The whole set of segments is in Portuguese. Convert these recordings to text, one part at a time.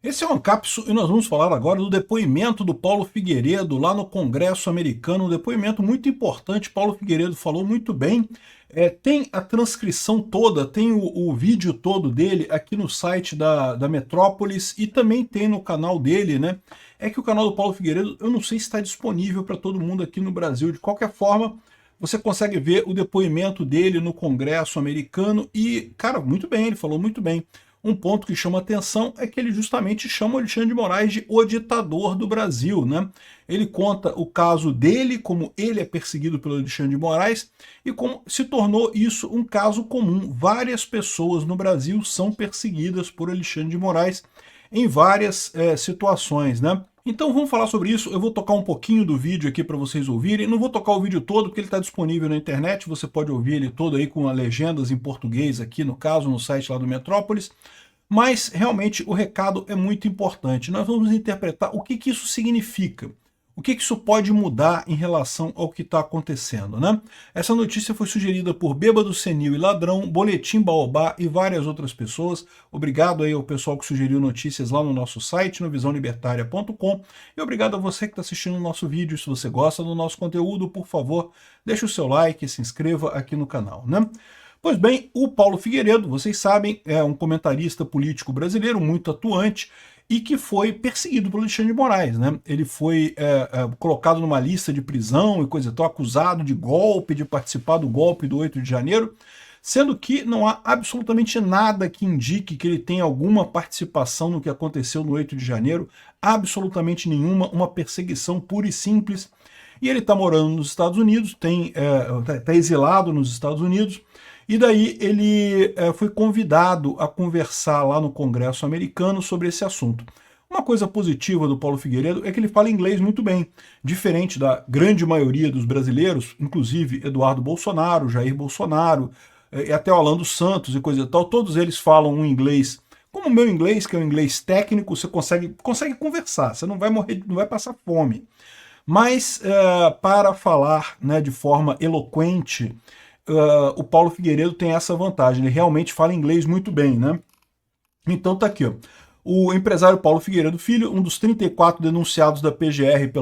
Esse é o Ancapsu e nós vamos falar agora do depoimento do Paulo Figueiredo lá no Congresso americano, um depoimento muito importante. Paulo Figueiredo falou muito bem. Tem a transcrição toda, tem o vídeo todo dele aqui no site da Metrópolis e também tem no canal dele, né? É que o canal do Paulo Figueiredo, eu não sei se está disponível para todo mundo aqui no Brasil. De qualquer forma, você consegue ver o depoimento dele no Congresso americano e, cara, muito bem, ele falou muito bem. Um ponto que chama atenção é que ele justamente chama o Alexandre de Moraes de o ditador do Brasil, né? Ele conta o caso dele, como ele é perseguido pelo Alexandre de Moraes e como se tornou isso um caso comum. Várias pessoas no Brasil são perseguidas por Alexandre de Moraes em várias situações, né? Então vamos falar sobre isso. Eu vou tocar um pouquinho do vídeo aqui para vocês ouvirem. Não vou tocar o vídeo todo porque ele está disponível na internet. Você pode ouvir ele todo aí com as legendas em português aqui, no caso, no site lá do Metrópolis. Mas realmente o recado é muito importante. Nós vamos interpretar o que isso significa. O que isso pode mudar em relação ao que está acontecendo, né? Essa notícia foi sugerida por Bêbado Senil e Ladrão, Boletim Baobá e várias outras pessoas. Obrigado aí ao pessoal que sugeriu notícias lá no nosso site, no visãolibertaria.com. E obrigado a você que está assistindo o nosso vídeo. Se você gosta do nosso conteúdo, por favor, deixe o seu like e se inscreva aqui no canal, né? Pois bem, o Paulo Figueiredo, vocês sabem, é um comentarista político brasileiro muito atuante e que foi perseguido pelo Alexandre de Moraes, né? Ele foi colocado numa lista de prisão e coisa e tal, acusado de golpe, de participar do golpe do 8 de janeiro, sendo que não há absolutamente nada que indique que ele tenha alguma participação no que aconteceu no 8 de janeiro, absolutamente nenhuma, uma perseguição pura e simples. E ele está morando nos Estados Unidos, está exilado nos Estados Unidos, e daí ele foi convidado a conversar lá no Congresso americano sobre esse assunto. Uma coisa positiva do Paulo Figueiredo é que ele fala inglês muito bem, diferente da grande maioria dos brasileiros, inclusive Eduardo Bolsonaro, Jair Bolsonaro, e até o Orlando Santos e coisa e tal, todos eles falam um inglês como o meu inglês, que é um inglês técnico, você consegue conversar, você não vai morrer, não vai passar fome. Mas para falar, né, de forma eloquente, o Paulo Figueiredo tem essa vantagem, ele realmente fala inglês muito bem, né? Então tá aqui, ó. O empresário Paulo Figueiredo Filho, um dos 34 denunciados da PGR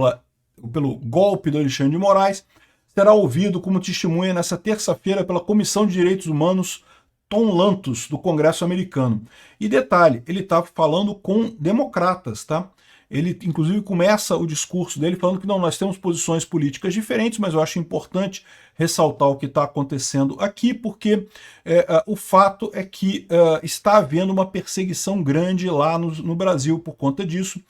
pelo golpe do Alexandre de Moraes, será ouvido como testemunha nessa terça-feira pela Comissão de Direitos Humanos Tom Lantos, do Congresso americano. E detalhe, ele está falando com democratas, tá? Ele, inclusive, começa o discurso dele falando que não, nós temos posições políticas diferentes, mas eu acho importante ressaltar o que está acontecendo aqui, porque o fato é que está havendo uma perseguição grande lá no Brasil por conta disso.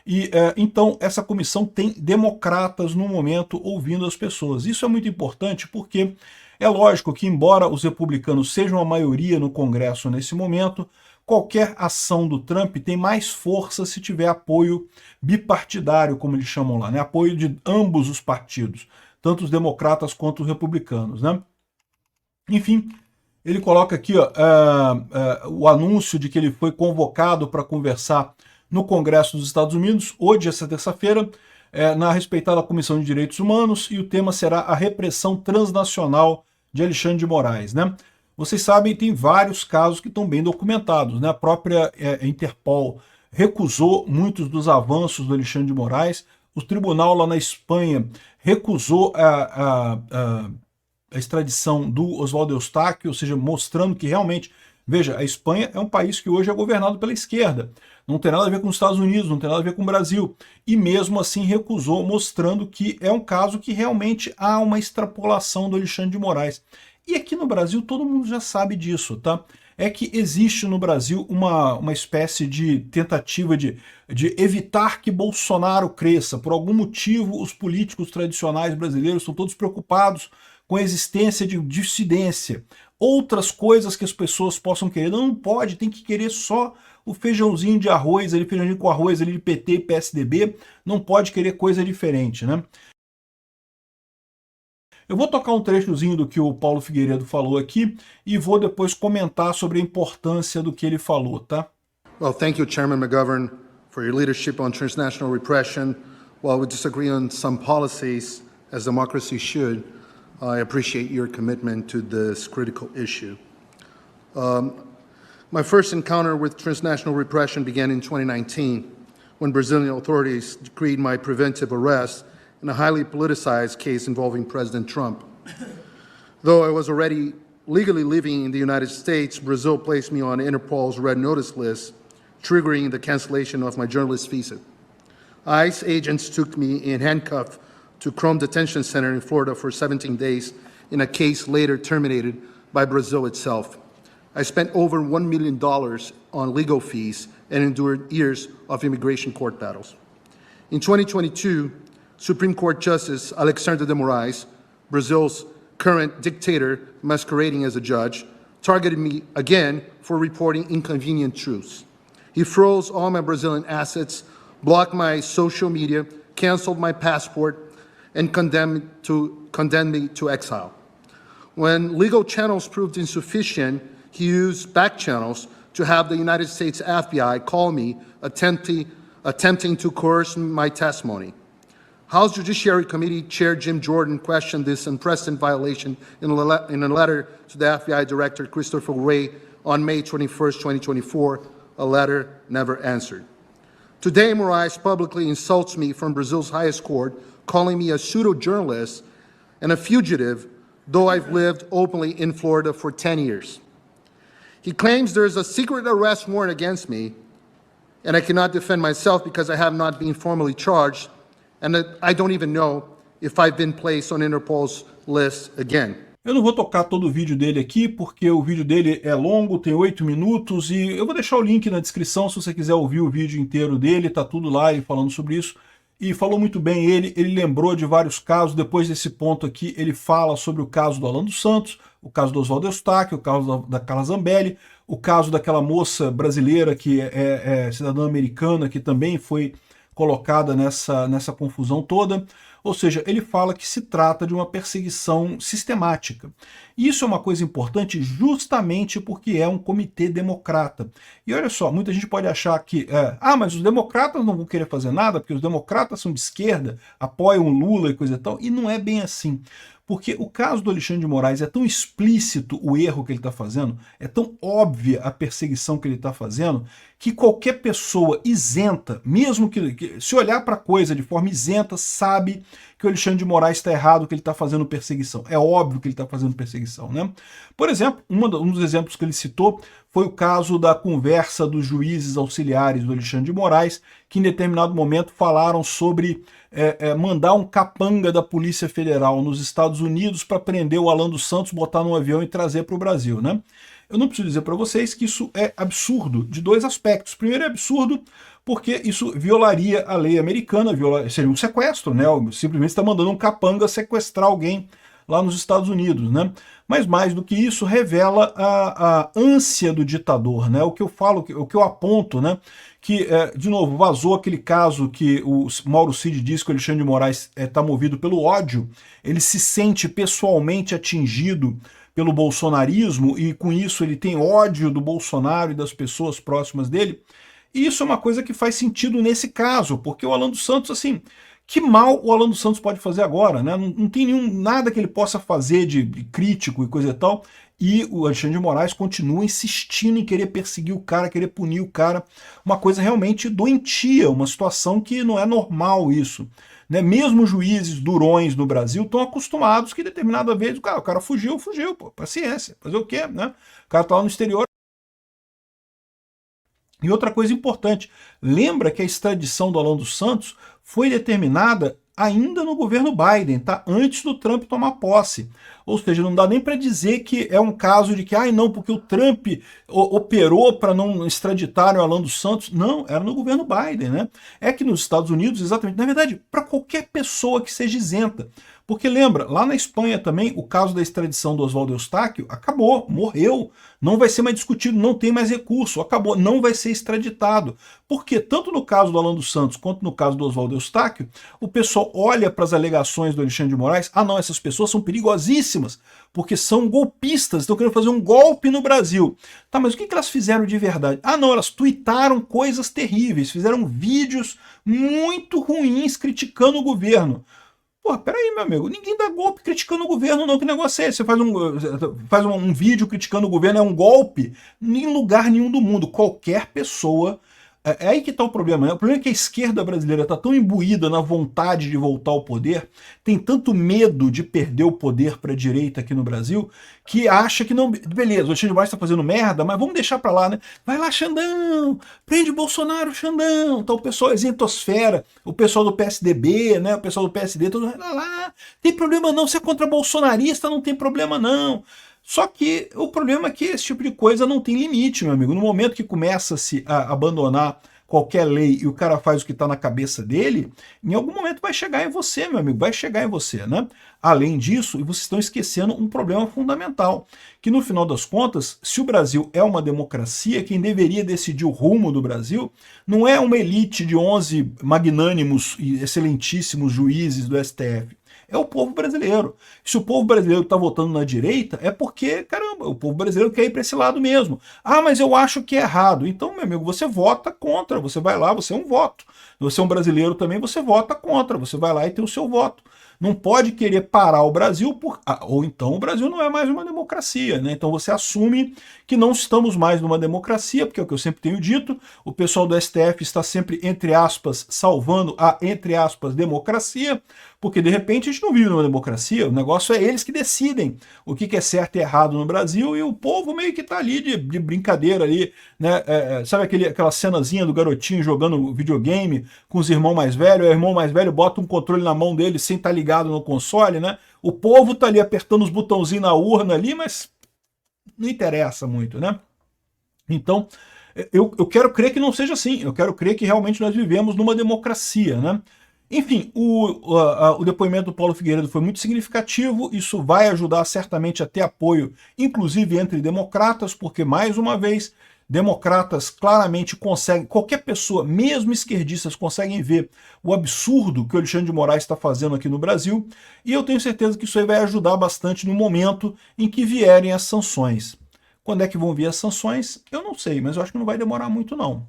E então essa comissão tem democratas no momento ouvindo as pessoas. Isso é muito importante porque é lógico que, embora os republicanos sejam a maioria no Congresso nesse momento, qualquer ação do Trump tem mais força se tiver apoio bipartidário, como eles chamam lá, né? Apoio de ambos os partidos, tanto os democratas quanto os republicanos, né? Enfim, ele coloca aqui ó, o anúncio de que ele foi convocado para conversar no Congresso dos Estados Unidos, hoje, essa terça-feira, na respeitada Comissão de Direitos Humanos, e o tema será a repressão transnacional de Alexandre de Moraes, né? Vocês sabem, tem vários casos que estão bem documentados, né? A própria Interpol recusou muitos dos avanços do Alexandre de Moraes, o tribunal lá na Espanha recusou a extradição do Oswaldo Eustáquio, ou seja, mostrando que realmente, veja, a Espanha é um país que hoje é governado pela esquerda, não tem nada a ver com os Estados Unidos, não tem nada a ver com o Brasil, e mesmo assim recusou, mostrando que é um caso que realmente há uma extrapolação do Alexandre de Moraes. E aqui no Brasil todo mundo já sabe disso, tá? É que existe no Brasil uma espécie de tentativa de evitar que Bolsonaro cresça. Por algum motivo, os políticos tradicionais brasileiros estão todos preocupados com a existência de dissidência. Outras coisas que as pessoas possam querer. Não pode, tem que querer só o feijãozinho de arroz, ali, feijãozinho com arroz ali de PT e PSDB, não pode querer coisa diferente, né? Eu vou tocar um trechozinho do que o Paulo Figueiredo falou aqui e vou depois comentar sobre a importância do que ele falou, tá? Well, thank you, Chairman McGovern, for your leadership on transnational repression. While we disagree on some policies, as democracy should, I appreciate your commitment to this critical issue. My first encounter with transnational repression began in 2019, when Brazilian authorities decreed my preventive arrest in a highly politicized case involving President Trump. Though I was already legally living in the United States, Brazil placed me on Interpol's Red Notice list, triggering the cancellation of my journalist visa. ICE agents took me in handcuffs to Chrome Detention Center in Florida for 17 days in a case later terminated by Brazil itself. I spent over $1 million on legal fees and endured years of immigration court battles. In 2022, Supreme Court Justice Alexandre de Moraes, Brazil's current dictator masquerading as a judge, targeted me again for reporting inconvenient truths. He froze all my Brazilian assets, blocked my social media, canceled my passport, and condemned me to exile. When legal channels proved insufficient, he used back channels to have the United States FBI call me, attempting to coerce my testimony. House Judiciary Committee Chair Jim Jordan questioned this unprecedented violation in a letter to the FBI Director Christopher Wray on May 21, 2024, a letter never answered. Today, Moraes publicly insults me from Brazil's highest court, calling me a pseudo-journalist and a fugitive, though I've lived openly in Florida for 10 years. He claims there is a secret arrest warrant against me, and I cannot defend myself because I have not been formally charged, and that I don't even know if I've been placed on Interpol's list again. Eu não vou tocar todo o vídeo dele aqui, porque o vídeo dele é longo, tem 8 minutos, e eu vou deixar o link na descrição se você quiser ouvir o vídeo inteiro dele, tá tudo lá, ele falando sobre isso. E falou muito bem ele lembrou de vários casos. Depois desse ponto aqui, ele fala sobre o caso do Alan dos Santos, o caso do Oswaldo Eustáquio, o caso da Carla Zambelli, o caso daquela moça brasileira que é cidadã americana, que também foi colocada nessa confusão toda. Ou seja, ele fala que se trata de uma perseguição sistemática. E isso é uma coisa importante justamente porque é um comitê democrata. E olha só, muita gente pode achar que, mas os democratas não vão querer fazer nada porque os democratas são de esquerda, apoiam o Lula e coisa e tal, e não é bem assim. Porque o caso do Alexandre de Moraes é tão explícito o erro que ele está fazendo, é tão óbvia a perseguição que ele está fazendo, que qualquer pessoa isenta, mesmo que se olhar para a coisa de forma isenta, sabe que o Alexandre de Moraes está errado, que ele está fazendo perseguição. É óbvio que ele está fazendo perseguição, né? Por exemplo, um dos exemplos que ele citou foi o caso da conversa dos juízes auxiliares do Alexandre de Moraes, que em determinado momento falaram sobre mandar um capanga da Polícia Federal nos Estados Unidos para prender o Alan dos Santos, botar num avião e trazer para o Brasil, né? Eu não preciso dizer para vocês que isso é absurdo de dois aspectos. Primeiro, é absurdo porque isso violaria a lei americana, seria um sequestro, né? Simplesmente está mandando um capanga sequestrar alguém lá nos Estados Unidos, né? Mas mais do que isso, revela a ânsia do ditador, né? O que eu falo, o que eu aponto, né? Que, de novo, vazou aquele caso que o Mauro Cid diz que o Alexandre de Moraes está movido pelo ódio, ele se sente pessoalmente atingido pelo bolsonarismo e com isso ele tem ódio do Bolsonaro e das pessoas próximas dele. E isso é uma coisa que faz sentido nesse caso, porque o Alan dos Santos, assim, que mal o Alan dos Santos pode fazer agora, né? Não tem nada que ele possa fazer de crítico e coisa e tal, e o Alexandre de Moraes continua insistindo em querer perseguir o cara, querer punir o cara, uma coisa realmente doentia, uma situação que não é normal isso. Né? Mesmo juízes durões no Brasil estão acostumados que determinada vez o cara fugiu, pô, paciência, fazer o quê? Né? O cara tá lá no exterior. E outra coisa importante, lembra que a extradição do Alan dos Santos foi determinada ainda no governo Biden, tá? Antes do Trump tomar posse. Ou seja, não dá nem para dizer que é um caso de que, não, porque o Trump operou para não extraditar o Alan dos Santos. Não, era no governo Biden, né? É que nos Estados Unidos, exatamente, na verdade, para qualquer pessoa que seja isenta. Porque lembra, lá na Espanha também, o caso da extradição do Oswaldo Eustáquio acabou, morreu, não vai ser mais discutido, não tem mais recurso, acabou, não vai ser extraditado. Porque tanto no caso do Alan dos Santos quanto no caso do Oswaldo Eustáquio, o pessoal olha para as alegações do Alexandre de Moraes, não, essas pessoas são perigosíssimas, porque são golpistas, estão querendo fazer um golpe no Brasil. Tá, mas o que elas fizeram de verdade? Não, elas tuitaram coisas terríveis, fizeram vídeos muito ruins criticando o governo. Pô, peraí, meu amigo, ninguém dá golpe criticando o governo, não. Que negócio é esse? Você faz um vídeo criticando o governo, é um golpe? Em lugar nenhum do mundo. Qualquer pessoa... É aí que está o problema, né? O problema é que a esquerda brasileira está tão imbuída na vontade de voltar ao poder, tem tanto medo de perder o poder para a direita aqui no Brasil, que acha que não... Beleza, o Alexandre de Moraes está fazendo merda, mas vamos deixar para lá, né? Vai lá, Xandão! Prende Bolsonaro, Xandão! Então o pessoal exentosfera, o pessoal do PSDB, né? O pessoal do PSD, todo mundo, lá, tem problema não, você é contra bolsonarista, não tem problema não. Só que o problema é que esse tipo de coisa não tem limite, meu amigo. No momento que começa-se a abandonar qualquer lei e o cara faz o que está na cabeça dele, em algum momento vai chegar em você, meu amigo, vai chegar em você, né? Além disso, vocês estão esquecendo um problema fundamental, que no final das contas, se o Brasil é uma democracia, quem deveria decidir o rumo do Brasil não é uma elite de 11 magnânimos e excelentíssimos juízes do STF, é o povo brasileiro. Se o povo brasileiro está votando na direita, é porque, caramba, o povo brasileiro quer ir para esse lado mesmo. Ah, mas eu acho que é errado. Então, meu amigo, você vota contra, você vai lá, você é um voto. Você é um brasileiro também, você vota contra, você vai lá e tem o seu voto. Não pode querer parar o Brasil, ou então o Brasil não é mais uma democracia, né? Então você assume que não estamos mais numa democracia, porque é o que eu sempre tenho dito, o pessoal do STF está sempre, entre aspas, salvando a, entre aspas, democracia, porque de repente a gente não vive numa democracia, o negócio é eles que decidem o que é certo e errado no Brasil, e o povo meio que está ali de brincadeira ali, né? Sabe aquela cenazinha do garotinho jogando videogame com os irmãos mais velhos, o irmão mais velho bota um controle na mão dele sem estar ligado no console, né? O povo tá ali apertando os botãozinhos na urna ali, mas não interessa muito, né? Então, eu quero crer que não seja assim, eu quero crer que realmente nós vivemos numa democracia, né? Enfim, o depoimento do Paulo Figueiredo foi muito significativo, isso vai ajudar certamente a ter apoio, inclusive entre democratas, porque, mais uma vez, democratas claramente conseguem, qualquer pessoa, mesmo esquerdistas, conseguem ver o absurdo que o Alexandre de Moraes está fazendo aqui no Brasil, e eu tenho certeza que isso aí vai ajudar bastante no momento em que vierem as sanções. Quando é que vão vir as sanções? Eu não sei, mas eu acho que não vai demorar muito não.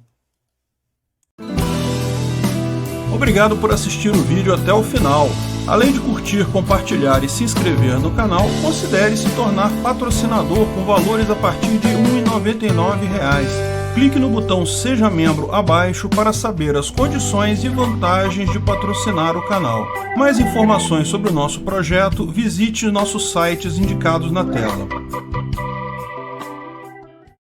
Obrigado por assistir o vídeo até o final. Além de curtir, compartilhar e se inscrever no canal, considere se tornar patrocinador com valores a partir de R$ 1,99. Clique no botão Seja Membro abaixo para saber as condições e vantagens de patrocinar o canal. Mais informações sobre o nosso projeto, visite nossos sites indicados na tela.